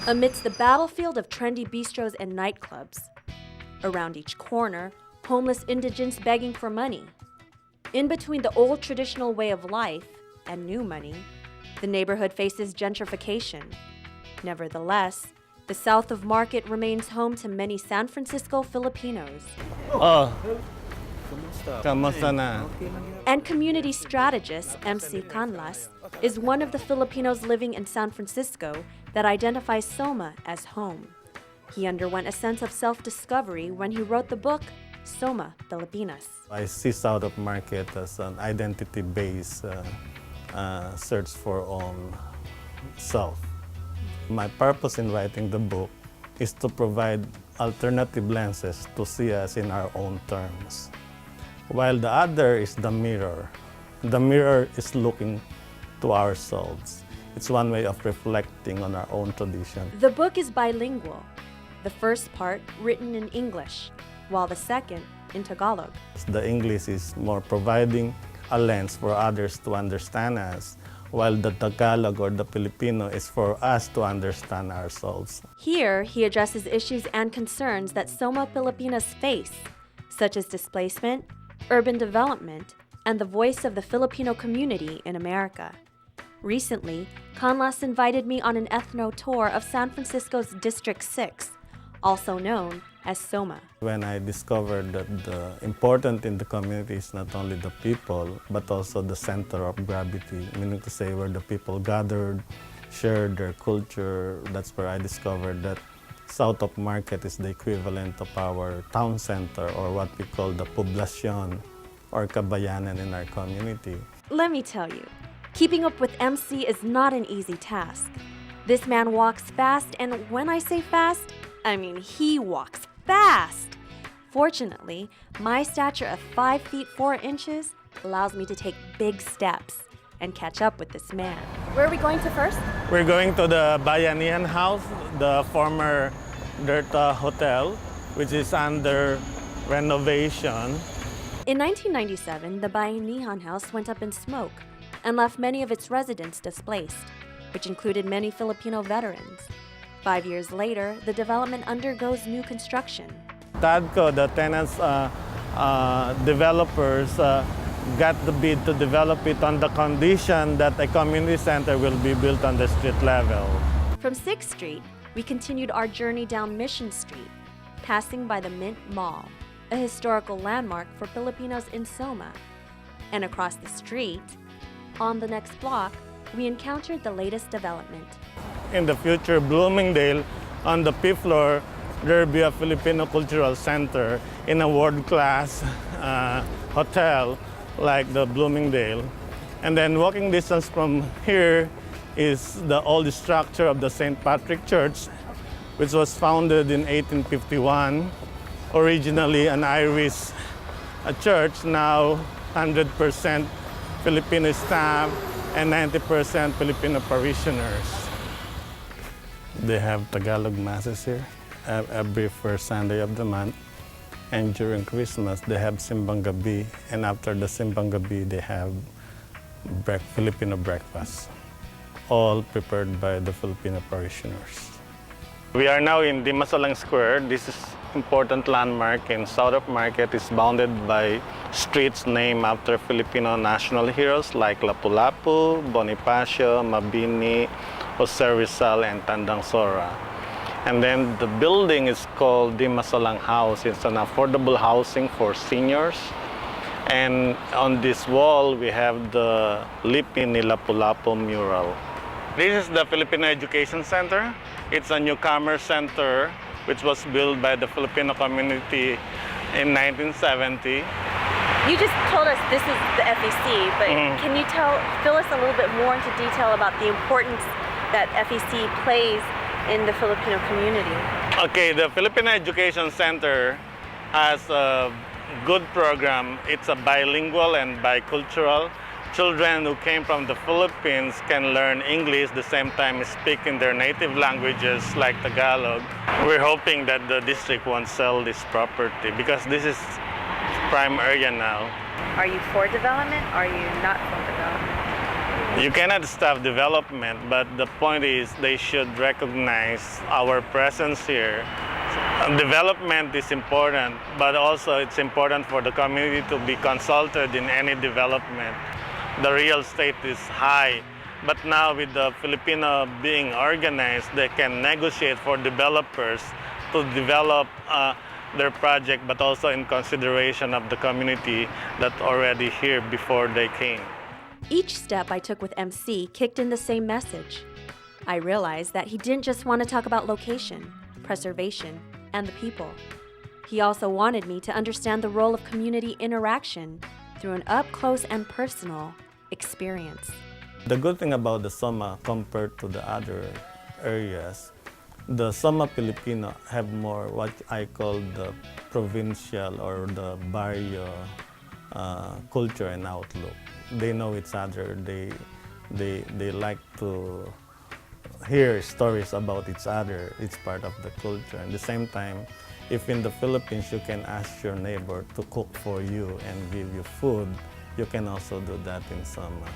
Amidst the battlefield of trendy bistros and nightclubs, around each corner, homeless indigents begging for money. In between the old traditional way of life and new money, the neighborhood faces gentrification. Nevertheless, the south of Market remains home to many San Francisco Filipinos. Kamusta na? And community strategist MC Canlas is one of the Filipinos living in San Francisco that identifies SOMA as home. He underwent a sense of self-discovery when he wrote the book, SOMA Pilipinas. I see South of Market as an identity-based search for own self. My purpose in writing the book is to provide alternative lenses to see us in our own terms. While the other is the mirror. The mirror is looking to ourselves. It's one way of reflecting on our own tradition. The book is bilingual. The first part written in English, while the second in Tagalog. The English is more providing a lens for others to understand us, while the Tagalog or the Filipino is for us to understand ourselves. Here, he addresses issues and concerns that SOMA Pilipinas face, such as displacement, urban development, and the voice of the Filipino community in America. Recently, Canlas invited me on an ethno-tour of San Francisco's District 6, also known as SOMA. When I discovered that the important in the community is not only the people, but also the center of gravity, meaning to say where the people gathered, shared their culture, that's where I discovered that South of Market is the equivalent of our town center, or what we call the poblacion or kabayanan in our community. Let me tell you, keeping up with MC is not an easy task. This man walks fast, and when I say fast, I mean he walks fast. Fortunately, my stature of 5 feet 4 inches allows me to take big steps and catch up with this man. Where are we going to first? We're going to the Bohemian House, the former dirt hotel, which is under renovation. In 1997, the Bohemian House went up in smoke and left many of its residents displaced, which included many Filipino veterans. 5 years later, the development undergoes new construction. TADCO, the tenants, developers, got the bid to develop it on the condition that a community center will be built on the street level. From 6th Street, we continued our journey down Mission Street, passing by the Mint Mall, a historical landmark for Filipinos in SOMA. And across the street, on the next block, we encountered the latest development. In the future, Bloomingdale, on the 5th floor, there will be a Filipino Cultural Center in a world-class hotel like the Bloomingdale. And then walking distance from here is the old structure of the St. Patrick Church, which was founded in 1851. Originally an Irish church, now 100% Filipino staff and 90% Filipino parishioners. They have Tagalog masses here every first Sunday of the month. And during Christmas, they have Simbang Gabi. And after the Simbang Gabi, they have Filipino breakfast, all prepared by the Filipino parishioners. We are now in the Massillon Square. This is important landmark in South of Market. Is bounded by streets named after Filipino national heroes like Lapu-Lapu, Bonifacio, Mabini, Jose Rizal, and Tandang Sora. And then the building is called the Massillon House. It's an affordable housing for seniors. And on this wall, we have the Lipi ni Lapu-Lapu mural. This is the Filipino Education Center. It's a newcomer center which was built by the Filipino community in 1970. You just told us this is the FEC, but can you fill us a little bit more into detail about the importance that FEC plays in the Filipino community? Okay, the Filipino Education Center has a good program. It's a bilingual and bicultural. Children who came from the Philippines can learn English, the same time speaking their native languages like Tagalog. We're hoping that the district won't sell this property because this is prime area now. Are you for development? Are you not for development? You cannot stop development, but the point is they should recognize our presence here. Development is important, but also it's important for the community to be consulted in any development. The real estate is high, but now with the Filipino being organized, they can negotiate for developers to develop their project, but also in consideration of the community that already here before they came. Each step I took with MC kicked in the same message. I realized that he didn't just want to talk about location, preservation, and the people. He also wanted me to understand the role of community interaction through an up-close and personal experience. The good thing about the SOMA compared to the other areas, the SOMA Filipino have more what I call the provincial or the barrio culture and outlook. They know each other. They like to hear stories about each other. It's part of the culture. At the same time, if in the Philippines you can ask your neighbor to cook for you and give you food, you can also do that in SOMA.